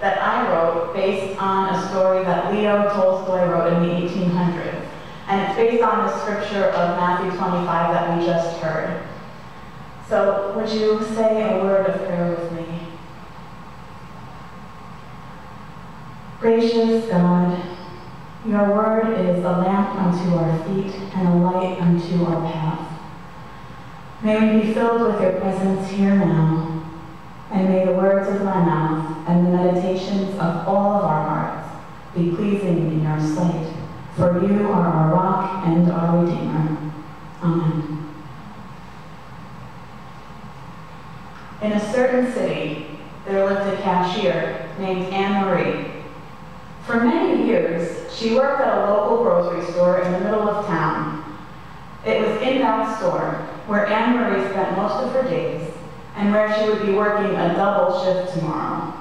that I wrote based on a story that Leo Tolstoy wrote in the 1800s. And it's based on the scripture of Matthew 25 that we just heard. So would you say a word of prayer with me? Gracious God, your word is a lamp unto our feet and a light unto our path. May we be filled with your presence here now, and may the words of my mouth and the meditations of all of our hearts be pleasing in your sight, for you are our rock and our Redeemer. Amen. In a certain city, there lived a cashier named Anne-Marie. For many years, she worked at a local grocery store in the middle of town. It was in that store where Anne-Marie spent most of her days and where she would be working a double shift tomorrow.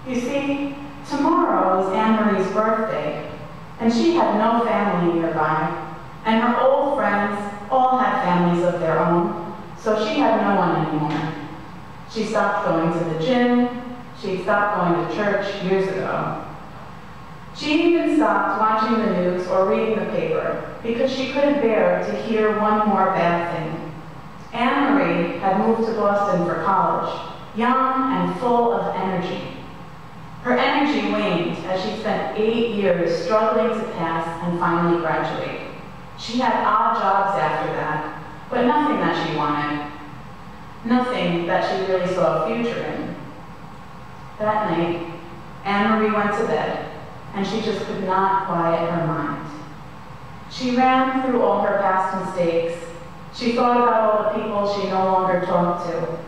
You see, tomorrow was Anne-Marie's birthday, and she had no family nearby, and her old friends all had families of their own, so she had no one anymore. She stopped going to the gym. She stopped going to church years ago. She even stopped watching the news or reading the paper because she couldn't bear to hear one more bad thing. Anne-Marie had moved to Boston for college, young and full of energy. Her energy waned as she spent 8 years struggling to pass and finally graduate. She had odd jobs after that, but nothing that she wanted. Nothing that she really saw a future in. That night, Anne-Marie went to bed, and she just could not quiet her mind. She ran through all her past mistakes. She thought about all the people she no longer talked to.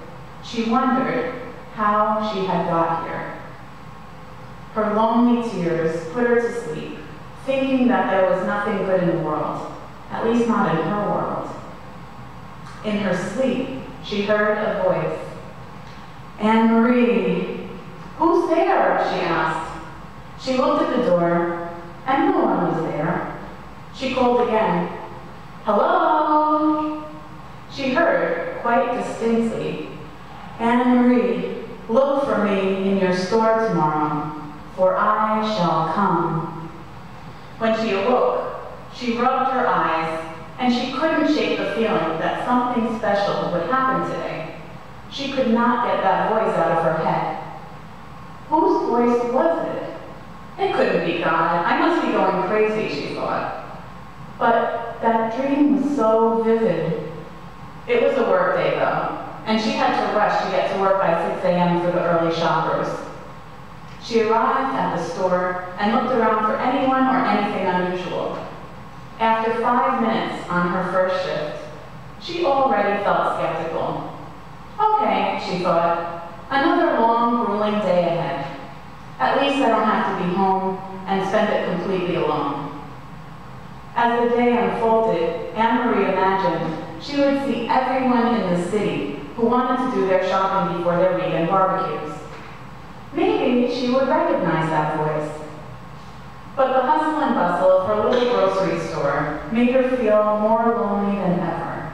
She wondered how she had got here. Her lonely tears put her to sleep, thinking that there was nothing good in the world, at least not in her world. In her sleep, she heard a voice. "Anne-Marie, who's there?" she asked. She looked at the door, and no one was there. She called again. "Hello?" She heard quite distinctly, "Anne-Marie, look for me in your store tomorrow, for I shall come." When she awoke, she rubbed her eyes, and she couldn't shake the feeling that something special would happen today. She could not get that voice out of her head. Whose voice was it? It couldn't be God. I must be going crazy, she thought. But that dream was so vivid. It was a work day, though, and she had to rush to get to work by 6 a.m. for the early shoppers. She arrived at the store and looked around for anyone or anything unusual. After 5 minutes on her first shift, she already felt skeptical. Okay, she thought, another long, grueling day ahead. At least I don't have to be home and spend it completely alone. As the day unfolded, Anne-Marie imagined she would see everyone in the city who wanted to do their shopping before their weekend barbecues. Maybe she would recognize that voice. But the hustle and bustle of her little grocery store made her feel more lonely than ever,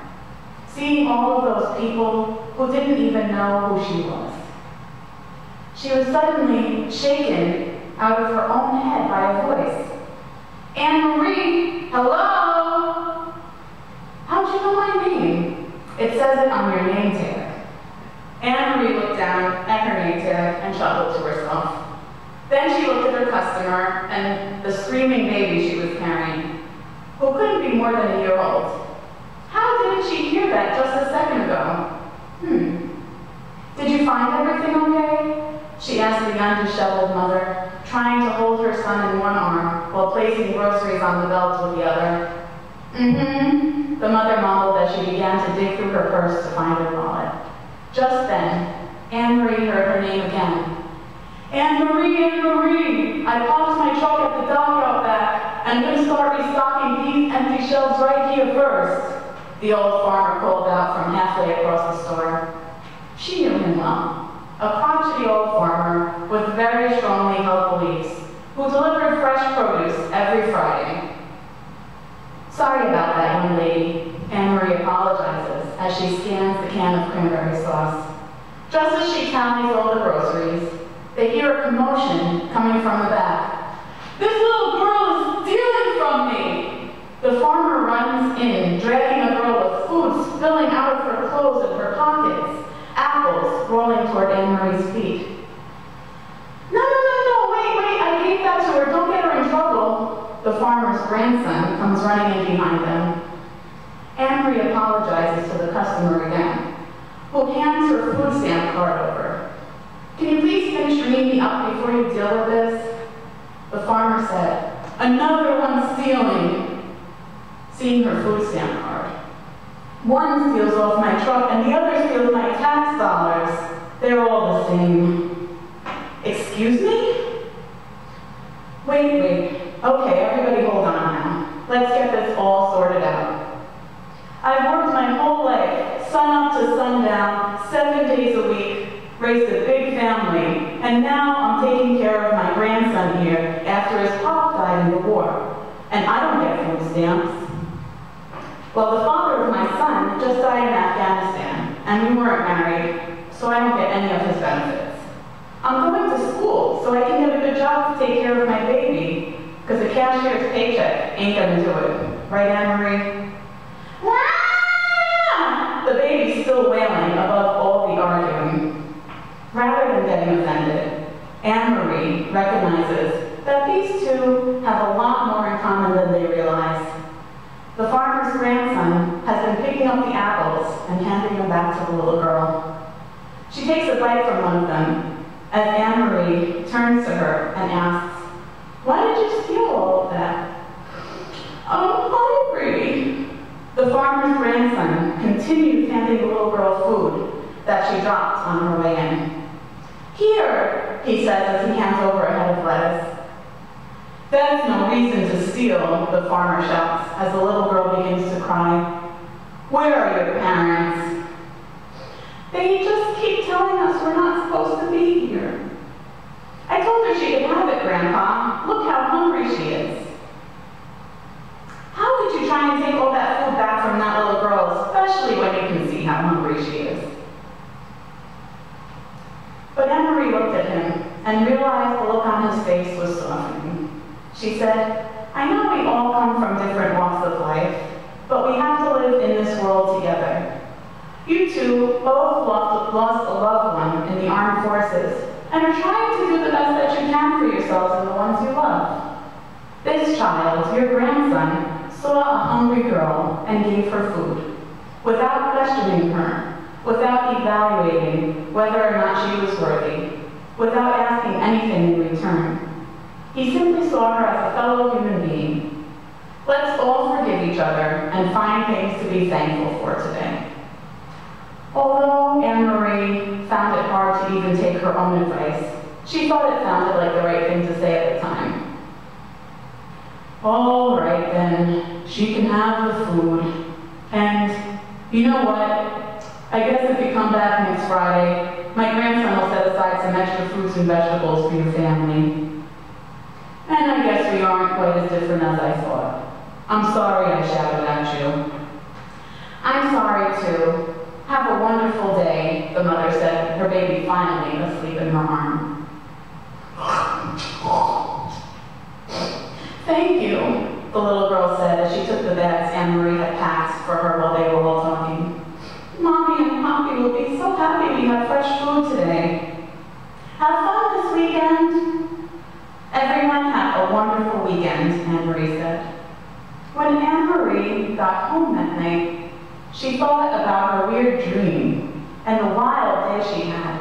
seeing all of those people who didn't even know who she was. She was suddenly shaken out of her own head by a voice. "Anne-Marie, hello?" "How'd you know my name?" "It says it on your name tag." Anne-Marie looked down at her name tag and chuckled to herself. Then she looked at her customer and the screaming baby she was carrying, who couldn't be more than a year old. How didn't she hear that just a second ago? Did you find everything okay? She asked the young, disheveled mother, trying to hold her son in one arm while placing groceries on the belt with the other. The mother mumbled as she began to dig through her purse to find her wallet. Just then, Anne-Marie heard her name again. "Anne-Marie, Anne-Marie, I parked my truck at the dock out back. I'm going to start restocking these empty shelves right here first," the old farmer called out from halfway across the store. She knew him well, a crotchety old farmer with very strongly held beliefs, who delivered fresh produce every Friday. "Sorry about that, young lady," Anne-Marie apologizes as she scans the can of cranberry sauce. Just as she tallies all the groceries, they hear a commotion coming from the back. "This little girl is stealing from me!" The farmer runs in, dragging a girl with food spilling out of her clothes and her pockets, apples rolling toward Anne-Marie's feet. "No, wait, I gave that to her, don't get her in trouble." The farmer's grandson comes running in behind them. Anne-Marie apologizes to the customer again, who hands her food stamp card over. "Can you please finish ringing me up before you deal with this?" The farmer said, "Another one stealing," seeing her food stamp card. "One steals off my truck and the other steals my tax dollars. They're all the same." "Excuse me?" Wait. Okay, everybody hold on now. Let's get this all sorted out. I've worked my whole life, sun up to sundown, 7 days a week, raised a big family, and now I'm taking care of my grandson here after his pop died in the war, and I don't get food stamps. Well, the father of my son just died in Afghanistan, and we weren't married, so I don't get any of his benefits. I'm going to school so I can get a good job to take care of my baby, because a cashier's paycheck ain't gonna do it. Right, Anne-Marie? The baby's still wailing above all the arguing. Rather than getting offended, Anne-Marie recognizes that these two have a lot more in common than they realize. The farmer's grandson has been picking up the apples and handing them back to the little girl. She takes a bite from one of them as Anne-Marie turns to her and asks, "Why did you steal all of that?" "I'm hungry." The farmer's grandson continues handing the little girl food that she dropped on her way in. "Here," he says as he hands over a head of lettuce. "That's no reason to steal," the farmer shouts as the little girl begins to cry. "Where are your parents?" "They just keep telling us we're not supposed to be here." "I told her she could have it, Grandpa. Look how hungry she is." "How did you try and take all that food back from that little girl, especially when you can see how hungry she is?" But Anne-Marie looked at him and realized the look on his face was softening. She said, "I know we all come from different walks of life, but we have to live in this world together. You two both lost a loved one in the armed forces and are trying to do the best that you can for yourselves and the ones you love. This child, your grandson, saw a hungry girl and gave her food, without questioning her, without evaluating whether or not she was worthy, without asking anything in return. He simply saw her as a fellow human being. Let's all forgive each other and find things to be thankful for today." Although Anne-Marie found it hard to even take her own advice, she thought it sounded like the right thing to say at the time. "All right then, she can have the food. And you know what? I guess if you come back next Friday, my grandson will set aside some extra fruits and vegetables for your family. And I guess we aren't quite as different as I thought. I'm sorry I shouted at you." "I'm sorry too. Have a wonderful day," the mother said, her baby finally asleep in her arm. "Thank you," the little girl said as she took the bags Anne-Marie had packed for her while they were all talking. "Mommy and Poppy will be so happy we have fresh food today. Have fun this weekend." Everyone had a wonderful weekend, Anne-Marie said. When Anne-Marie got home that night, she thought about her weird dream and the wild day she had.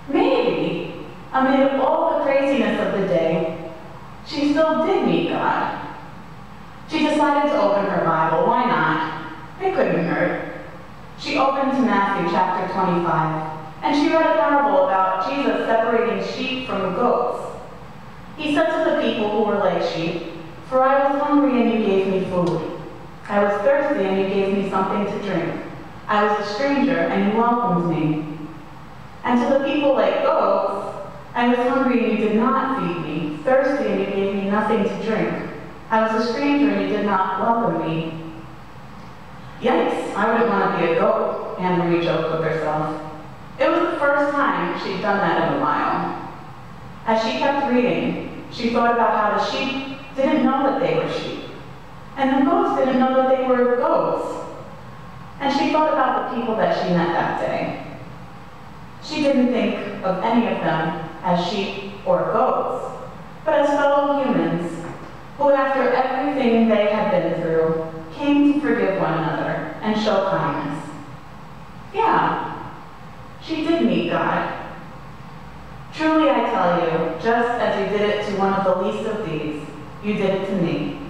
Maybe, amid all the craziness of the day, she still did meet God. She decided to open her Bible. Why not? It couldn't hurt. She opened to Matthew chapter 25, and she read a parable about Jesus separating sheep from the goats. He said to the people who were like sheep, "For I was hungry and you gave me food. I was thirsty and you gave me something to drink. I was a stranger and you welcomed me." And to the people like goats, "I was hungry and you did not feed me, thirsty and you gave me nothing to drink. I was a stranger and you did not welcome me." Yikes, I wouldn't want to be a goat, Anne-Marie joked with herself. It was the first time she'd done that in a while. As she kept reading, she thought about how the sheep didn't know that they were sheep, and the goats didn't know that they were goats. And she thought about the people that she met that day. She didn't think of any of them as sheep or goats, but as fellow humans who, after everything they had been through, came to forgive one another and show kindness. Yeah, she did meet God. Truly, I tell you, just as you did it to one of the least of these, you did it to me.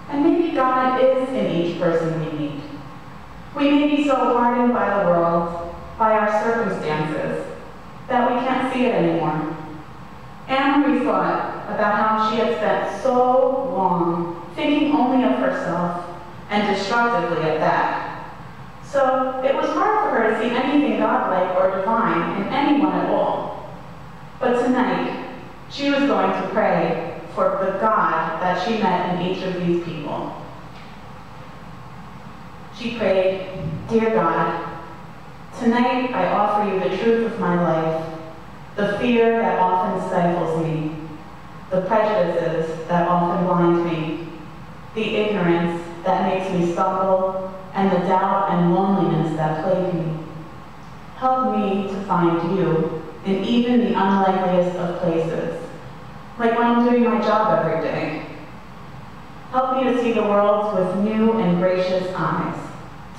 And maybe God is in each person we meet. We may be so hardened by the world, by our circumstances, that we can't see it anymore. Anne-Marie thought about how she had spent so long thinking only of herself, and destructively at that. So it was hard for her to see anything godlike or divine in anyone at all. But tonight, she was going to pray for the God that she met in each of these people. She prayed, "Dear God, tonight I offer you the truth of my life, the fear that often stifles me, the prejudices that often blind me, the ignorance that makes me stumble, and the doubt and loneliness that plague me. Help me to find you in even the unlikeliest of places, like when I'm doing my job every day. Help me to see the world with new and gracious eyes,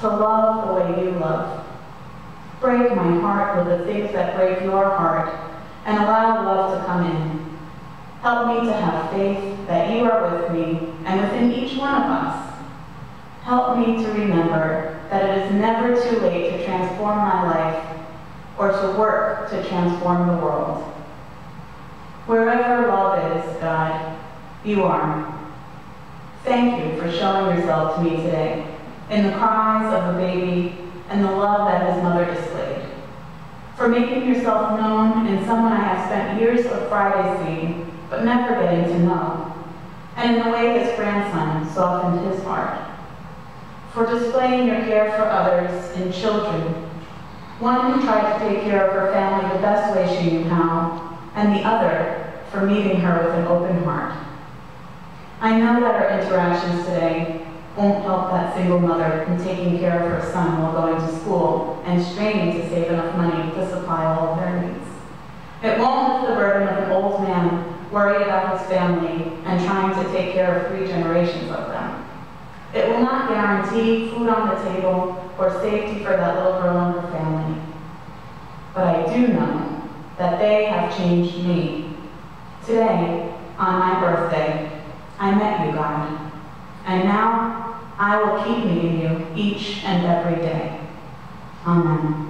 to love the way you love. Break my heart with the things that break your heart, and allow love to come in. Help me to have faith that you are with me and within each one of us. Help me to remember that it is never too late to transform my life or to work to transform the world. Wherever love is, God, you are. Thank you for showing yourself to me today in the cries of a baby and the love that his mother displayed. For making yourself known in someone I have spent years of Fridays seeing, but never getting to know, and in the way his grandson softened his heart. For displaying your care for others in children, one who tried to take care of her family the best way she knew how, and the other for meeting her with an open heart. I know that our interactions today won't help that single mother in taking care of her son while going to school and straining to save enough money to supply all of their needs. It won't lift the burden of an old man worried about his family and trying to take care of 3 generations of them. It will not guarantee food on the table or safety for that little girl and her family. But I do know that they have changed me. Today, on my birthday, I met you, God, and now I will keep meeting you each and every day. Amen.